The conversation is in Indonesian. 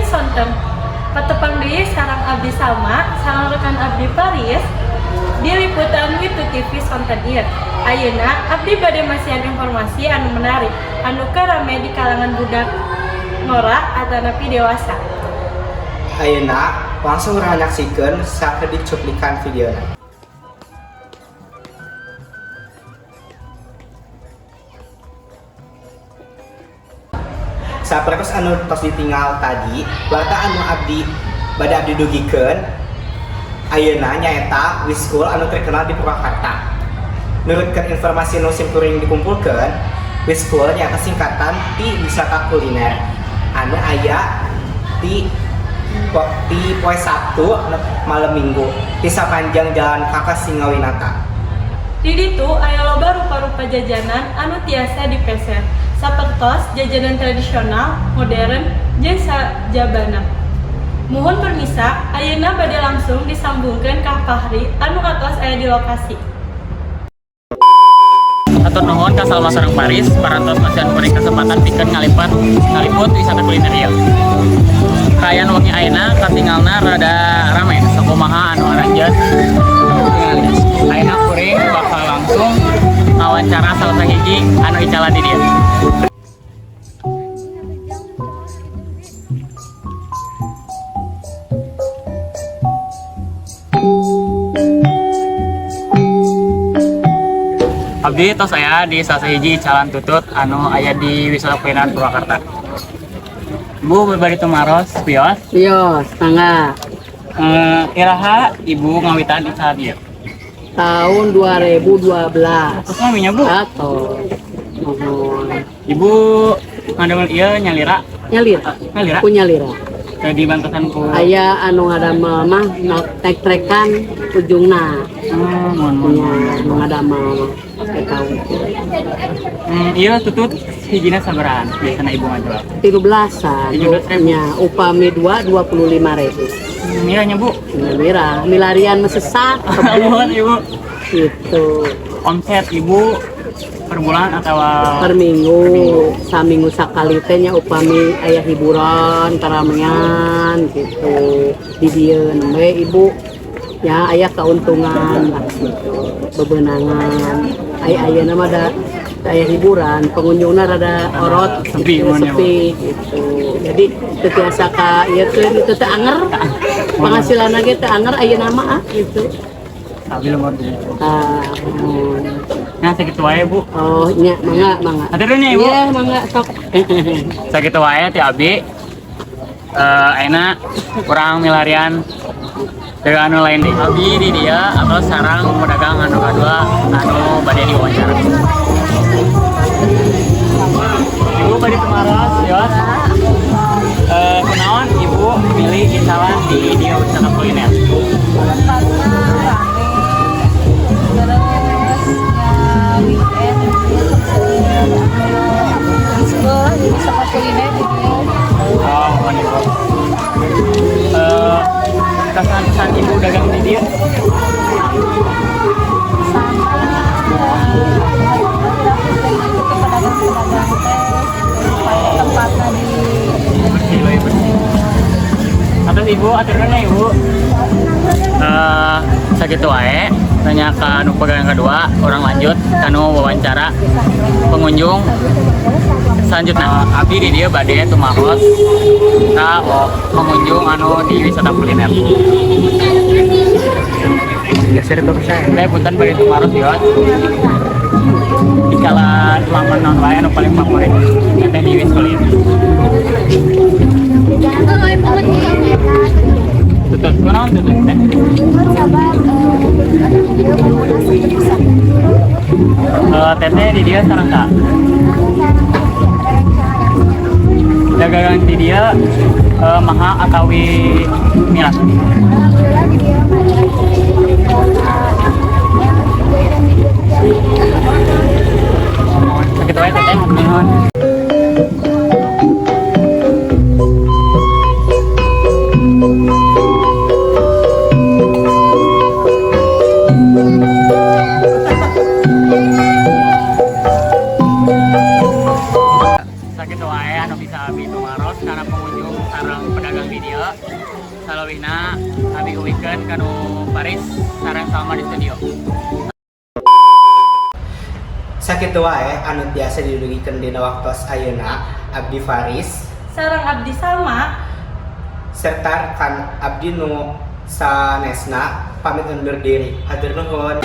sonten. Patepang deui sareng abdi Salma, sareng rekan abdi Paris di liputan Witu TV sonten ieu. Ayeuna abdi bade masihan informasi anu menarik, anu karame di kalangan budak ngora atanapi dewasa. Ayeuna langsung urang nyaksikeun sakedik cuplikan videona. Sapertos anu tos ditinggal tadi, warta anu abdi bade abdi dugikeun ayeuna nyaeta Wiskul anu terkenal di Purwakarta. Nurutkeun informasi nu simkuring dikumpulkeun, Wiskul nyaeta singkatan ti wisata kuliner anu aya di poe Sabtu malam Minggu di sapanjang Jalan Kakak Singawinata. Di ditu aya loba rupa-rupa jajanan anu tiasa dipeser, sapertos jajanan tradisional, modern, jeung sajabana. Muhun permisa, ayeuna bade langsung disambungkeun ka Fahri anu atos aya di lokasi. Atur nuhun ka Salma sareng Paris, parantos masihan kuring kesempatan pikeun ngaliput wisata kuliner ieu. Kaayaan wengi ayeuna katingalna rada rame, sakumaha anu aranjeun. Ayeuna kuring bakal langsung ngawancara salah sahiji anu icalan di dieu. Abdi tos aya di salah sahiji calon tutut anu aya di wisata kuliner Purwakarta. Bu berbari tumaros pios. Pios, tangga. Iraha ibu ngawitan ical dieu. Tahun 2012. Terus maminya bu? Atau mohon. Ibu ngandung ieu nyalira. Nyalira. Ku nyalira. Di bantuan ku. Aya anu ngadamel mah trek-trekan ujungna. Mohon. Anu ngadamel tahu. Iya tutut hijina sabarahan biasana ibu ngajual. 13-an. Nya upami 25.000. Miranya bu? Nyalira, milarian mesesat. Mohon ibu. Gitu. Omset ibu per bulan atau per minggu, saminggu sakali teh nya upami aya hiburan karamean gitu di dieu we ibu ya aya keuntungan lah gitu bebenangan aya mah da aya hiburan pengunjungna rada orot sepi gitu jadi teu tiasa ka ieu teh teu anger penghasilanna ge teu anger ayeuna mah gitu sambil mau nah segitu wae bu. Oh nya mangga atur nih ibu. Iya mangga sok. Segitu wae ti abdi ayeuna kurang milarian dari anu lain deh. Abdi di dia atau sarang pedagang anu kadua anu bade diwawancara. Ibu bade tumaros yos. Kunaon ibu milih icalan di dia wisata kuliner? Kesan ibu dagang di dia? Tempatnya di Atas ibu, aturnya ibu. Sakitu wae nanya ke anu pegang kedua orang lanjut kanu wawancara pengunjung selanjutnya abdi di dia bade tumaros ka pengunjung anu di wisata kuliner geser itu saya punten bade tumaros yos di kala laman non wae anu paling favorit teh di Wiskul ini tutut kunaon tutut teh teteh di dia sareng kak dagangan di dia maha atawi miras sakit wae teteh mohon. Sakit wae anu bisa abi tumaros karena pengunjung sareng pedagang gawina abi uwikeun kanu Paris sareng Salma di studio. Sakitu wae anu biasa didugikeun dina waktos ayeuna abdi Faris sareng abdi Salma serta rekan abdi nu sanesna pamit undur diri. Hatur nuhun.